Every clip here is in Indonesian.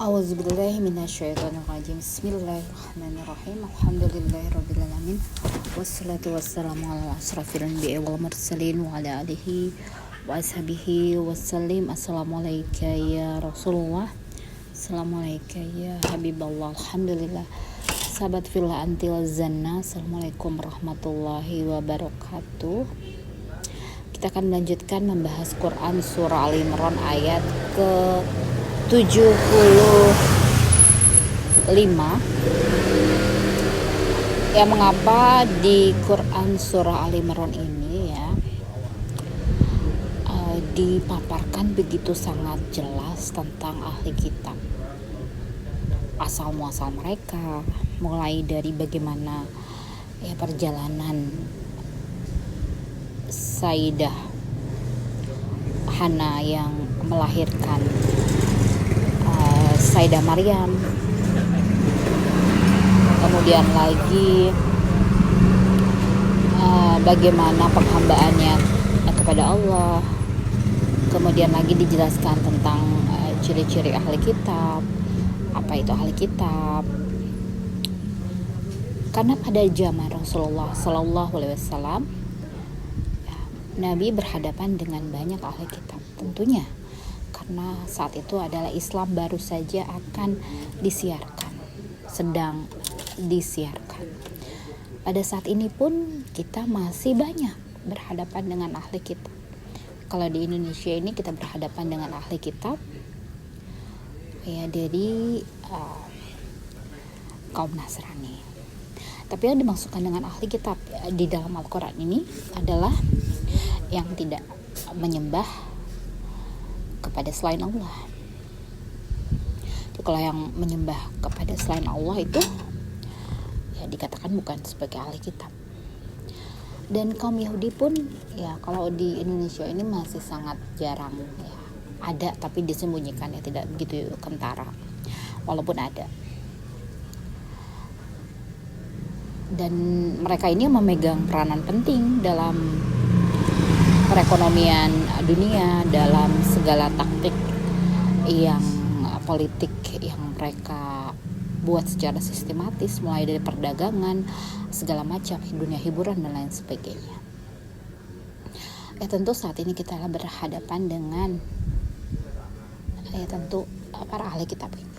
A'udzubillahi minasyaitonirrajim. Bismillahirrahmanirrahim. Alhamdulillahirabbil alamin. Wassalatu wassalamu ala asrofil anbiya'i wal mursalin wa ala alihi wa ashabihi wasallim. Assalamualaikum ya Rasulullah. Assalamualaikum ya Habiballah. Alhamdulillah. Sahabat fillah antil zanna. Assalamualaikum warahmatullahi wabarakatuh. Kita akan melanjutkan membahas Quran surah Al Imran ayat ke 75. Ya, mengapa di Quran surah Al Imran ini dipaparkan begitu sangat jelas tentang ahli kitab, asal muasal mereka, mulai dari bagaimana perjalanan Sayyidah Hana yang melahirkan Sayyidah Maryam, kemudian lagi bagaimana penghambaannya kepada Allah, kemudian lagi dijelaskan tentang ciri-ciri ahli kitab, apa itu ahli kitab. Karena pada zaman Rasulullah Sallallahu Alaihi Wasallam, Nabi berhadapan dengan banyak ahli kitab, tentunya karena saat itu adalah Islam baru saja akan disiarkan, sedang disiarkan. Pada saat ini pun kita masih banyak berhadapan dengan ahli kitab. Kalau di Indonesia ini kita berhadapan dengan ahli kitab dari kaum Nasrani. Tapi yang dimaksudkan dengan ahli kitab di dalam Al-Quran ini adalah yang tidak menyembah kepada selain Allah. Jadi kalau yang menyembah kepada selain Allah itu dikatakan bukan sebagai ahli kitab. Dan kaum Yahudi pun kalau di Indonesia ini masih sangat jarang ada, tapi disembunyikan, tidak begitu kentara walaupun ada. Dan mereka ini memegang peranan penting dalam perekonomian dunia, dalam segala taktik yang politik yang mereka buat secara sistematis, mulai dari perdagangan, segala macam, dunia hiburan dan lain sebagainya. Tentu saat ini kita berhadapan dengan tentu para ahli kitab ini.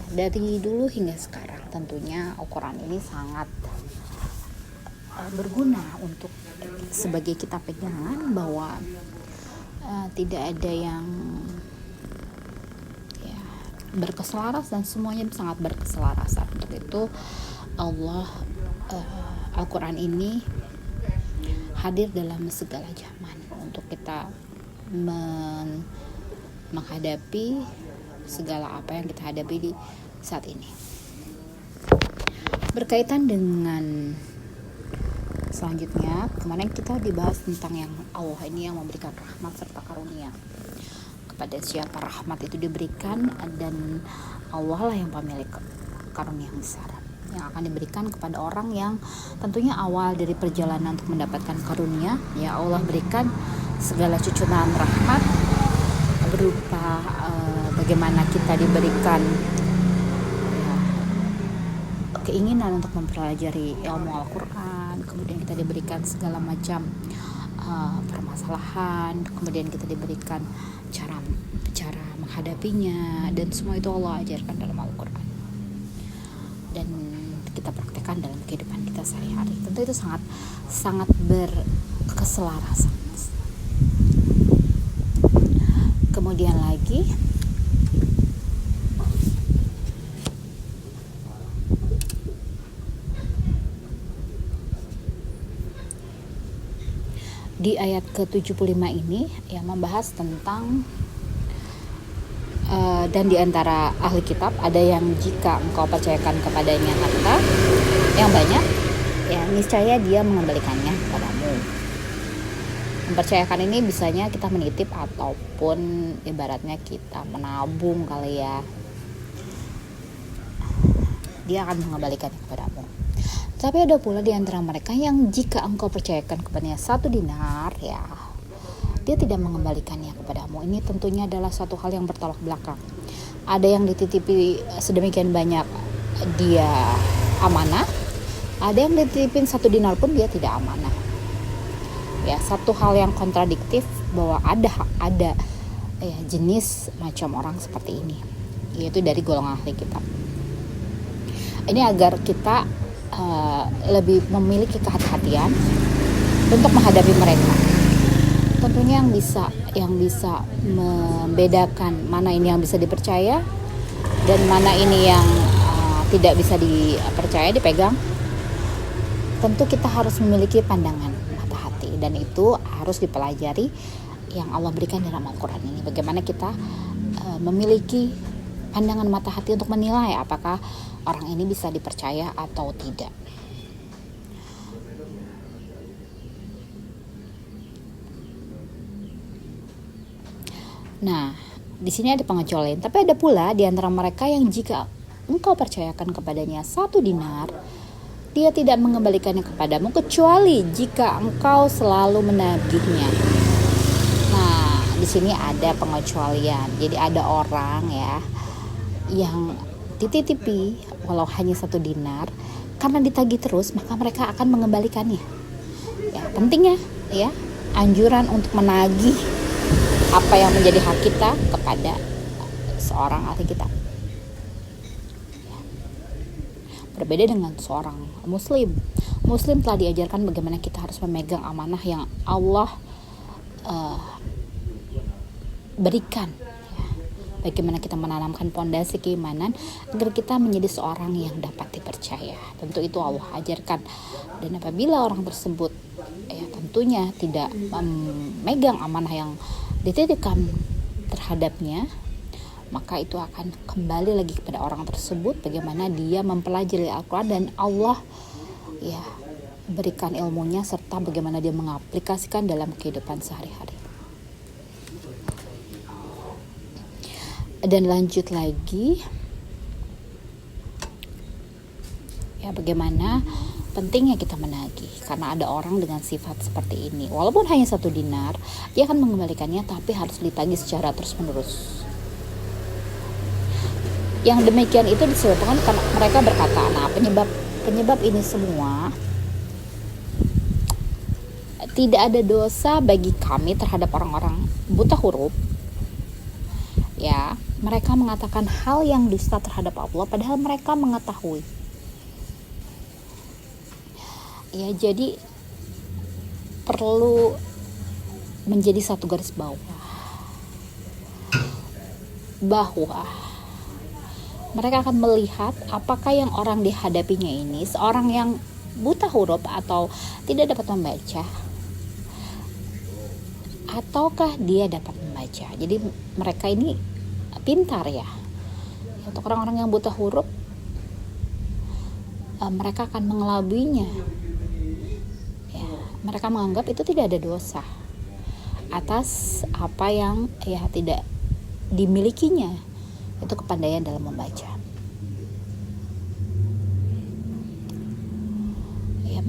Dari dulu hingga sekarang tentunya Al-Quran ini sangat berguna untuk sebagai kita pegangan bahwa tidak ada yang berkeselaras dan semuanya sangat berkeselarasan. Untuk itu Al-Quran ini hadir dalam segala zaman untuk kita menghadapi segala apa yang kita hadapi di saat ini. Berkaitan dengan selanjutnya, kemarin kita dibahas tentang yang Allah ini yang memberikan rahmat serta karunia. Kepada siapa rahmat itu diberikan, dan Allah lah yang pemilik karunia yang besar, yang akan diberikan kepada orang yang tentunya awal dari perjalanan untuk mendapatkan karunia. Allah berikan segala cucuran rahmat berupa bagaimana kita diberikan keinginan untuk mempelajari ilmu Al-Quran, kemudian kita diberikan segala macam permasalahan, kemudian kita diberikan cara menghadapinya, dan semua itu Allah ajarkan dalam Al-Quran dan kita praktekkan dalam kehidupan kita sehari-hari. Tentu itu sangat berkeselarasan. Kemudian lagi di ayat ke-75 ini yang membahas tentang dan di antara ahli kitab ada yang jika engkau percayakan kepadanya harta yang banyak, niscaya dia mengembalikannya kepadamu. Mempercayakan ini bisanya kita menitip ataupun ibaratnya kita menabung kali ya. Dia akan mengembalikannya kepadamu. Tapi ada pula di antara mereka yang jika engkau percayakan kepadanya 1 dinar, dia tidak mengembalikannya kepadamu. Ini tentunya adalah suatu hal yang bertolak belakang. Ada yang dititipi sedemikian banyak dia amanah, ada yang dititipin 1 dinar pun dia tidak amanah. Ya, satu hal yang kontradiktif bahwa ada ya, jenis macam orang seperti ini, yaitu dari golongan ahli kitab. Ini agar kita lebih memiliki kehati-hatian untuk menghadapi mereka. Tentunya yang bisa membedakan mana ini yang bisa dipercaya dan mana ini yang tidak bisa dipercaya, dipegang. Tentu kita harus memiliki pandangan mata hati, dan itu harus dipelajari yang Allah berikan dalam Al-Quran ini. Bagaimana kita memiliki pandangan mata hati untuk menilai apakah orang ini bisa dipercaya atau tidak. Nah, di sini ada pengecualian, tapi ada pula di antara mereka yang jika engkau percayakan kepadanya 1 dinar, dia tidak mengembalikannya kepadamu kecuali jika engkau selalu menagihnya. Nah, di sini ada pengecualian. Jadi ada orang ya yang dititipi walau hanya 1 dinar, karena ditagih terus maka mereka akan mengembalikannya. Ya, pentingnya ya anjuran untuk menagih apa yang menjadi hak kita kepada seorang ahli kitab. Berbeda dengan seorang muslim telah diajarkan bagaimana kita harus memegang amanah yang Allah berikan. Bagaimana kita menanamkan pondasi keimanan agar kita menjadi seorang yang dapat dipercaya. Tentu itu Allah ajarkan. Dan apabila orang tersebut tentunya tidak memegang amanah yang dititipkan terhadapnya, maka itu akan kembali lagi kepada orang tersebut bagaimana dia mempelajari Al-Quran dan Allah berikan ilmunya serta bagaimana dia mengaplikasikan dalam kehidupan sehari-hari. Dan lanjut lagi bagaimana pentingnya kita menagih, karena ada orang dengan sifat seperti ini. Walaupun hanya 1 dinar, dia akan mengembalikannya, tapi harus ditagih secara terus-menerus. Yang demikian itu disebabkan karena mereka berkata, nah penyebab ini semua, tidak ada dosa bagi kami terhadap orang-orang buta huruf. Ya, mereka mengatakan hal yang dusta terhadap Allah padahal mereka mengetahui. Ya, jadi perlu menjadi satu garis bawah bahwa mereka akan melihat apakah yang orang dihadapinya ini seorang yang buta huruf atau tidak dapat membaca, ataukah dia dapat membaca. Jadi mereka ini pintar ya. Untuk orang-orang yang buta huruf, mereka akan mengelabuinya. Mereka menganggap itu tidak ada dosa atas apa yang tidak dimilikinya, itu kepandaian dalam membaca.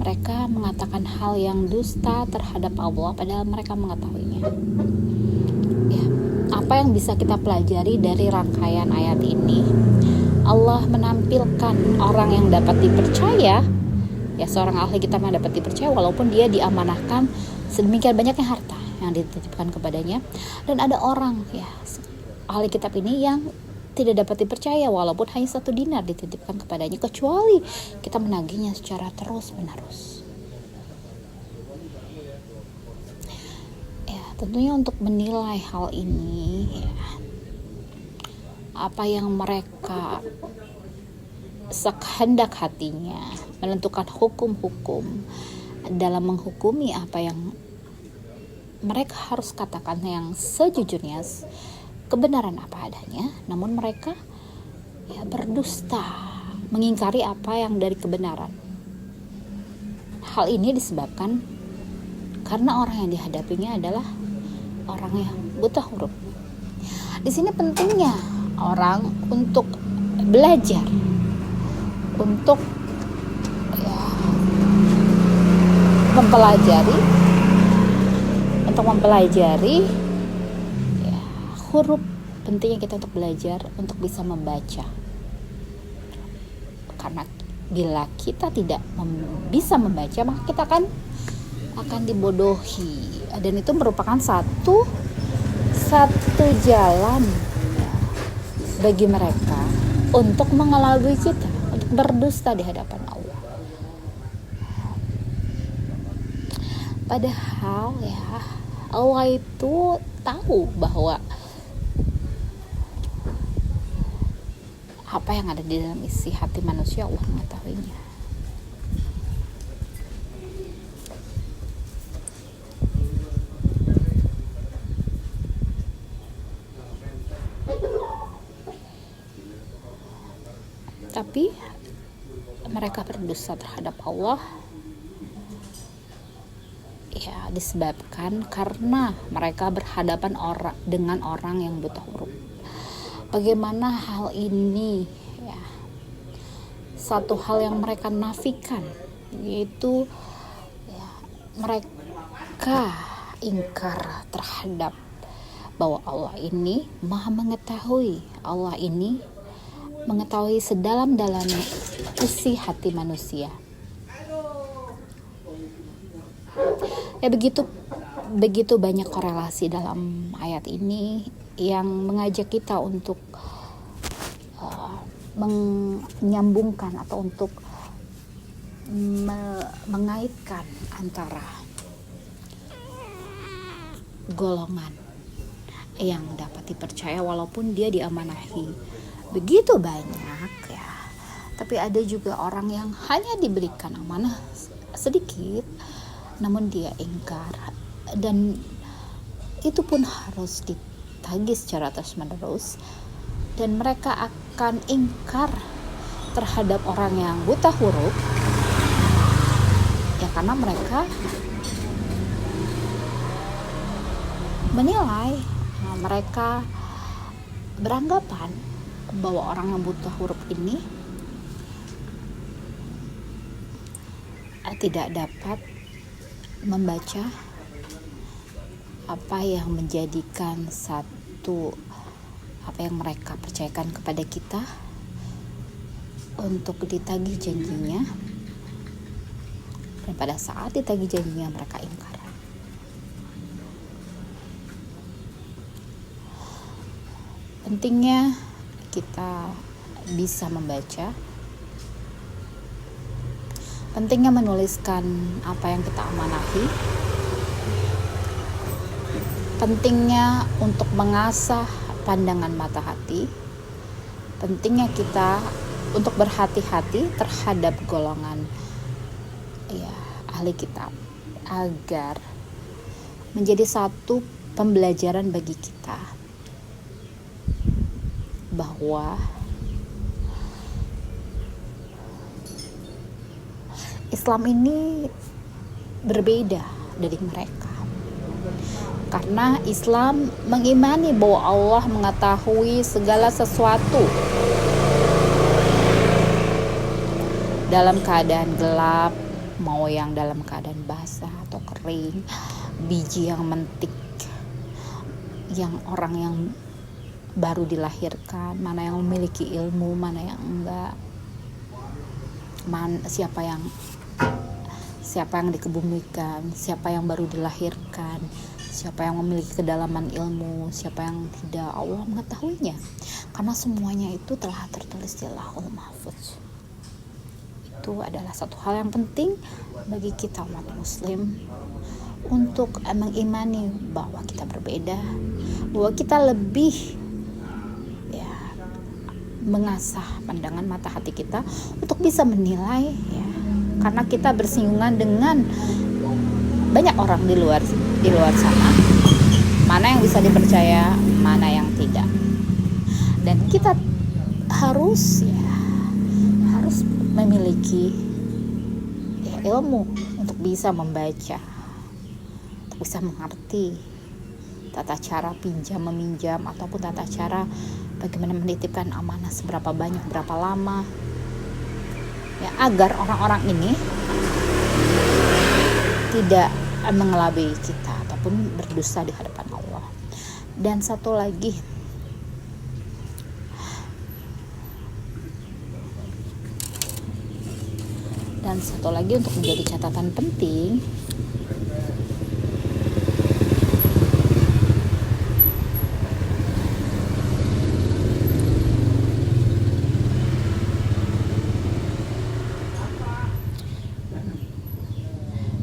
Mereka mengatakan hal yang dusta terhadap Allah padahal mereka mengetahuinya. Apa yang bisa kita pelajari dari rangkaian ayat ini? Allah menampilkan orang yang dapat dipercaya, seorang ahli kitab yang dapat dipercaya walaupun dia diamanahkan sedemikian banyaknya harta yang dititipkan kepadanya. Dan ada orang ahli kitab ini yang tidak dapat dipercaya walaupun hanya 1 dinar dititipkan kepadanya, kecuali kita menagihnya secara terus menerus. Tentunya untuk menilai hal ini, apa yang mereka sekehendak hatinya, menentukan hukum-hukum dalam menghukumi apa yang mereka harus katakan yang sejujurnya, kebenaran apa adanya, namun mereka berdusta, mengingkari apa yang dari kebenaran. Hal ini disebabkan karena orang yang dihadapinya adalah orang yang buta huruf. Di sini pentingnya orang untuk belajar, untuk mempelajari huruf pentingnya kita untuk belajar untuk bisa membaca, karena bila kita tidak bisa membaca maka kita akan dibodohi, dan itu merupakan satu jalan bagi mereka untuk mengelabui kita, untuk berdusta di hadapan Allah. Padahal ya Allah itu tahu bahwa apa yang ada di dalam isi hati manusia, Allah mengetahuinya. Tapi mereka berdosa terhadap Allah ya disebabkan karena mereka berhadapan dengan orang yang buta huruf. Bagaimana hal ini ya, satu hal yang mereka nafikan, yaitu ya, mereka ingkar terhadap bahwa Allah ini Maha mengetahui, Allah ini mengetahui sedalam-dalamnya isi hati manusia. Ya begitu banyak korelasi dalam ayat ini yang mengajak kita untuk menyambungkan atau untuk mengaitkan antara golongan yang dapat dipercaya walaupun dia diamanahi begitu banyak ya, tapi ada juga orang yang hanya diberikan amanah sedikit namun dia ingkar, dan itu pun harus ditagih secara terus-menerus, dan mereka akan ingkar terhadap orang yang buta huruf ya karena mereka menilai, mereka beranggapan bahwa orang yang buta huruf ini tidak dapat membaca apa yang menjadikan apa yang mereka percayakan kepada kita untuk ditagih janjinya, dan pada saat ditagih janjinya mereka ingkar. Pentingnya kita bisa membaca, pentingnya menuliskan apa yang kita amanahi, pentingnya untuk mengasah pandangan mata hati, pentingnya kita untuk berhati-hati terhadap golongan ya ahli kitab, agar menjadi satu pembelajaran bagi kita bahwa Islam ini berbeda dari mereka, karena Islam mengimani bahwa Allah mengetahui segala sesuatu dalam keadaan gelap, mau yang dalam keadaan basah atau kering, biji yang mentik, yang orang yang baru dilahirkan, mana yang memiliki ilmu, mana yang enggak, siapa yang dikebumikan, siapa yang baru dilahirkan, siapa yang memiliki kedalaman ilmu, siapa yang tidak, Allah mengetahuinya, karena semuanya itu telah tertulis di Lauhul Mahfuz. Itu adalah satu hal yang penting bagi kita umat muslim untuk mengimani bahwa kita berbeda, bahwa kita lebih mengasah pandangan mata hati kita untuk bisa menilai ya, karena kita bersinggungan dengan banyak orang di luar sana, mana yang bisa dipercaya, mana yang tidak, dan kita harus memiliki ilmu untuk bisa membaca, untuk bisa mengerti tata cara pinjam meminjam ataupun tata cara bagaimana menitipkan amanah, seberapa banyak, berapa lama, ya, agar orang-orang ini tidak mengelabui kita ataupun berdosa di hadapan Allah. Dan satu lagi, Dan satu lagi untuk menjadi catatan penting,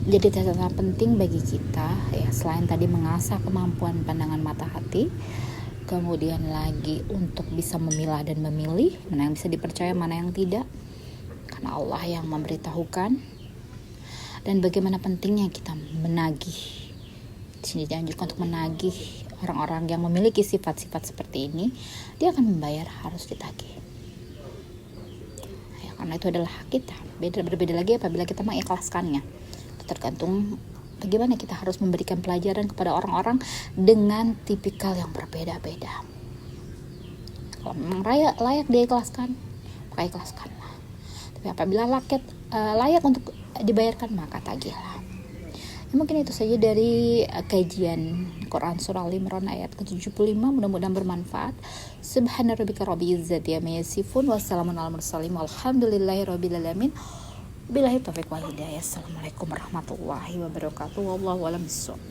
jadi catatan penting bagi kita ya, selain tadi mengasah kemampuan pandangan mata hati, kemudian lagi untuk bisa memilah dan memilih mana yang bisa dipercaya, mana yang tidak, karena Allah yang memberitahukan. Dan bagaimana pentingnya kita menagih. Di sini dianjurkan untuk menagih orang-orang yang memiliki sifat-sifat seperti ini, dia akan membayar, harus ditagih. Ya, karena itu adalah hak kita. Berbeda lagi apabila kita mengikhlaskannya. Itu tergantung bagaimana kita harus memberikan pelajaran kepada orang-orang dengan tipikal yang berbeda-beda. Kalau memang layak diikhlaskan, maka ikhlaskanlah. Tapi apabila layak untuk dibayarkan, maka tagihlah. Ya, mungkin itu saja dari kajian Quran Surah Al-Imran ayat ke-75. Mudah-mudahan bermanfaat. Subhanarabbika rabbil izzati amma yasifun, wassalamun alal mursalin, walhamdulillahi rabbil alamin. Billahi taufiq wal hidayah. Assalamualaikum warahmatullahi wabarakatuh. Wallahu a'lam bishawab.